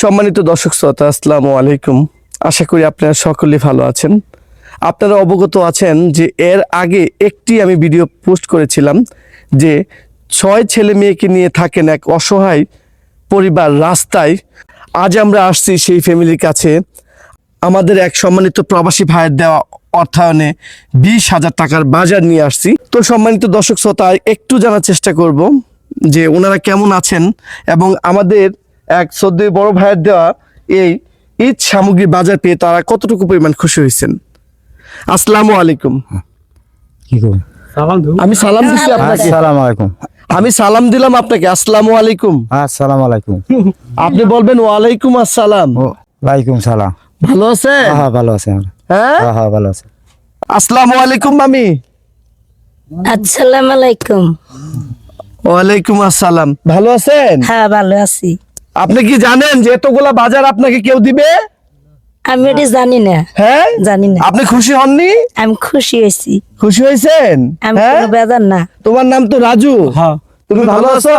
সম্মানিত দর্শক শ্রোতা, আসসালামু আলাইকুম। আশা করি আপনারা সকলেই ভালো আছেন। আপনারা অবগত আছেন যে এর আগে একটি আমি ভিডিও পোস্ট করেছিলাম যে 6 ছেলে মেয়েকে নিয়ে থাকেন এক অসহায় পরিবার রাস্তায়। আজ আমরা আসছি সেই ফ্যামিলির কাছে। আমাদের এক সম্মানিত প্রবাসী ভাইয়ের দেওয়া অর্থায়নে 20,000 টাকার বাজার নিয়ে আসছি। তো সম্মানিত দর্শক শ্রোতা, একটু জানার চেষ্টা করব যে ওনারা কেমন আছেন এবং আমাদের এক সদ্য বড় ভাইয়ের দেওয়া এই ঈদ সামগ্রী বাজার পেয়ে তারা কতটুকু পরিমাণ খুশি হয়েছেন। আসসালামু আলাইকুম। আমি সালাম দিচ্ছি আপনাকে। আসসালামু আলাইকুম। আমি সালাম দিলাম আপনাকে। আসসালামু আলাইকুম। আসসালামু আলাইকুম। আপনি বলবেন ওয়ালাইকুম আসসালাম। ওয়ালাইকুম সালাম। ভালো আছেন? হ্যাঁ ভালো আছে। হ্যাঁ হ্যাঁ ভালো আছে। আসসালামু আলাইকুম মামি। আসসালামু আলাইকুম। ওয়ালাইকুম আসসালাম। ভালো আছেন? হ্যাঁ ভালো আছি। আপনি কি জানেন যে এতগুলা বাজার আপনাকে কেউ দিবে? আমি এটি জানি না। হ্যাঁ জানি না। আপনি খুশি হননি? আমি খুশি হয়েছি। খুশি হয়েছেন? আমি হ্যাঁ? কোনো বেজার না। তোমার নাম তো রাজু। হ্যাঁ তুমি ভালো আছো?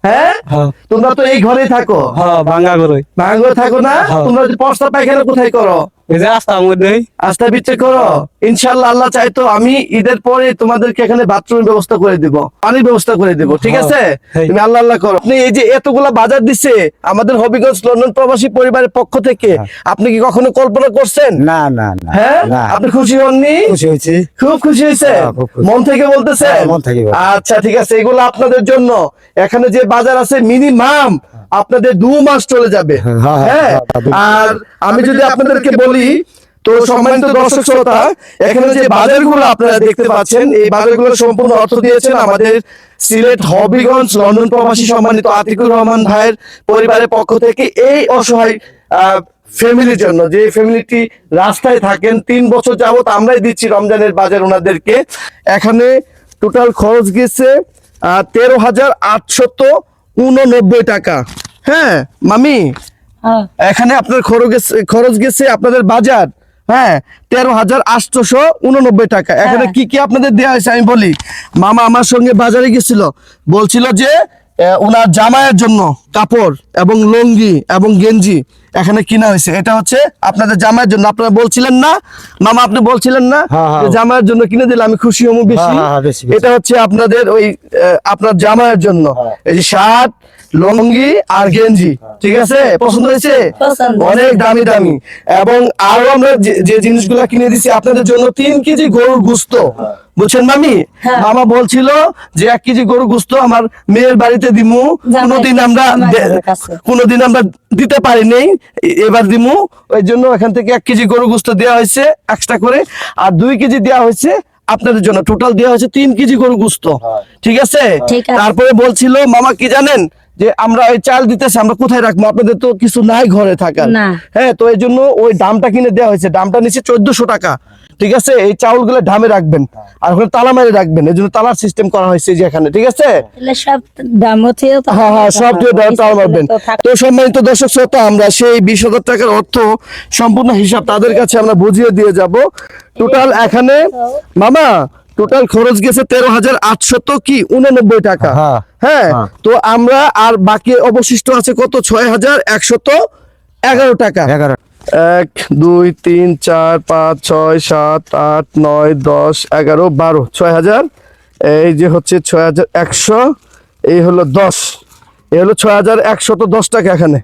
হ্যাঁ হ্যাঁ। তোমরা তো এই ঘরেই থাকো। হ্যাঁ ভাঙ্গা করে ভাঙে থাকো না? হ্যাঁ। তোমরা যে প্রস্তাব পায়খানা কোথায় করো? এই যে রাস্তার মধ্যে আস্থা বিচ্ছে করো। ইনশাআল্লাহ আল্লাহ চাইতো আমি ঈদের পরে তোমাদেরকে এখানে বাথরুমের ব্যবস্থা করে দিব, পানির ব্যবস্থা করে দিব। ঠিক আছে? হ্যাঁ। তুমি আল্লাহ আল্লাহ করো। আপনি এই যে এতগুলা বাজার দিচ্ছে আমাদের হবিগঞ্জ লন্ডন প্রবাসী পরিবারের পক্ষ থেকে, আপনি কি কখনো কল্পনা করছেন? না না না হ্যাঁ না। আপনি খুশি হননি? খুশি হয়েছি। খুব খুশি হয়েছে? হ্যাঁ, খুব খুশি। মন থেকে বলতেছেন? হ্যাঁ, মন থেকে বলছি। আচ্ছা ঠিক আছে, এগুলো আপনাদের জন্য। এখানে যে বাজার আছে মিনিমাম আপনাদের 2 মাস চলে যাবে। হ্যাঁ, হ্যাঁ, হ্যাঁ হ্যাঁ। আর আমি যদি আপনাদেরকে বলি, তো সম্মানিত দর্শক শ্রোতা, এখানে যে বাজারগুলো আপনারা দেখতে পাচ্ছেন, এই বাজারগুলো সম্পূর্ণ অর্থ দিয়েছেন আমাদের সিলেট হবিগঞ্জ লন্ডন প্রবাসী সম্মানিত আতিকুর রহমান ভাইয়ের পরিবারের পক্ষ থেকে এই অসহায় ফ্যামিলির জন্য, যে ফ্যামিলিটি রাস্তায় থাকেন 3 বছর যাবত আমরাই দিচ্ছি রমজানের বাজার ওনাদেরকে। এখানে টোটাল খরচ গেছে 13,889 টাকা। হ্যাঁ মামি, হ্যাঁ। এখানে আপনার খরচ গেছে আপনাদের বাজার, হ্যাঁ 13,889 টাকা। এখানে হ্যাঁ। কি কি আপনাদের দেওয়া হয়েছে আমি বলি। মামা আমার সঙ্গে বাজারে গেছিল, বলছিল যে ওনার জামাইয়ের জন্য কাপড় এবং লুঙ্গি এবং গেঞ্জি এখানে কিনা হয়েছে। এটা হচ্ছে আপনাদের জামাইয়ের জন্য। আপনারা বলছিলেন না মামা, আপনি বলছিলেন না হ্যাঁ, হ্যাঁ। যে জামাইয়ের জন্য কিনে দিলে আমি খুশি হবো বেশি। হ্যাঁ, হ্যাঁ, বেশি, বেশি। এটা হচ্ছে আপনাদের ওই আপনার জামাইয়ের জন্য এই যে শার্ট, লুঙ্গি আর গেঞ্জি। ঠিক আছে? পছন্দ হয়েছে? পছন্দ। অনেক দামি দামি। এবং আরো আমরা যে জিনিসগুলো কিনে দিছি আপনাদের জন্য 3 কেজি গরুর গোস্ত। বুঝছেন মামি? হ্যাঁ। মামা বলছিল যে 1 কেজি গরুর গোস্ত আমার মেয়ের বাড়িতে দিমু, কোনোদিন আমরা কোনোদিন আমরা দিতে পারিনি, এবার দিমু। ওই জন্য এখান থেকে 1 কেজি গরুর গোস্ত দেওয়া হয়েছে এক্সট্রা করে, আর 2 কেজি দেওয়া হয়েছে আপনাদের জন্য। টোটাল দেওয়া হয়েছে 3 কেজি গরুর গোস্ত। ঠিক আছে? ঠিক আছে। তারপরে বলছিল মামা কি জানেন, যে আমরা এই চাল দিতেছি, আমরা কোথায় রাখবো, আপনাদের তো কিছু নাই ঘরে থাকার। না। হ্যাঁ, তো এই জন্য ওই দামটা কিনে দেওয়া হয়েছে। দামটা নিচ্ছে 1400 টাকা। ঠিক আছে? এই চাউলগুলো ঢামে রাখবেন আর ওখানে তালা মেরে রাখবেন, এই জন্য তালার সিস্টেম করা হয়েছে যে এখানে। ঠিক আছে? তাহলে সব দাম হচ্ছে তো। হ্যাঁ হ্যাঁ, সব দিয়ে তালা মারবেন। তো সম্মানিত দর্শক শ্রোতা, আমরা সেই 20,000 টাকার অর্থ সম্পূর্ণ হিসাব তাদের কাছে আমরা বুঝিয়ে দিয়ে যাব। টোটাল এখানে মামা টোটাল খরচ গেছে 13,889 টাকা। হ্যাঁ। হ্যাঁ, হ্যাঁ। তো আমরা আর বাকি অবশিষ্ট আছে কত? 6,111 টাকা। 11 1 2 3 4 5 6 7 8 9 10 11 12 6,000। এই যে হচ্ছে 6,100, এই হলো 10, এই হলো 6,110 টাকা এখানে।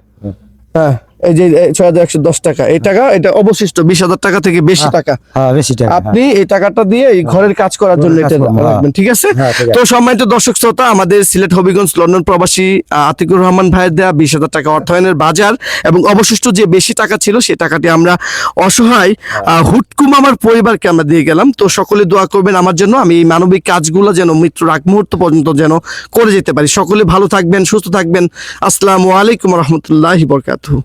হ্যাঁ, এই যে 6,110 টাকা। এই টাকা এটা অবশিষ্ট 20,000 টাকা থেকে বেশি টাকা। হ্যাঁ বেশি টাকা। আপনি এই টাকাটা দিয়ে এই ঘরের কাজ করার জন্য এটা রাখবেন। ঠিক আছে? হ্যাঁ, ঠিক আছে। তো সম্মানিত দর্শক শ্রোতা, আমাদের সিলেট হবিগঞ্জ লন্ডন প্রবাসী আতিকুর রহমান ভাইয়ের দেয়া 20,000 টাকা অর্থায়নের বাজার এবং অবশিষ্ট যে বেশি টাকা ছিল সেই টাকাটি আমরা অসহায় হুটকু মামার পরিবারকে আমরা দিয়ে গেলাম। তো সকলে দোয়া করবেন আমার জন্য, আমি এই মানবিক কাজগুলো যেন মৃত্যুর আগ মুহূর্ত পর্যন্ত যেন করে যেতে পারি। সকলে ভালো থাকবেন, সুস্থ থাকবেন। আসসালামু আলাইকুম রহমতুল্লাহি বরকাতুহু।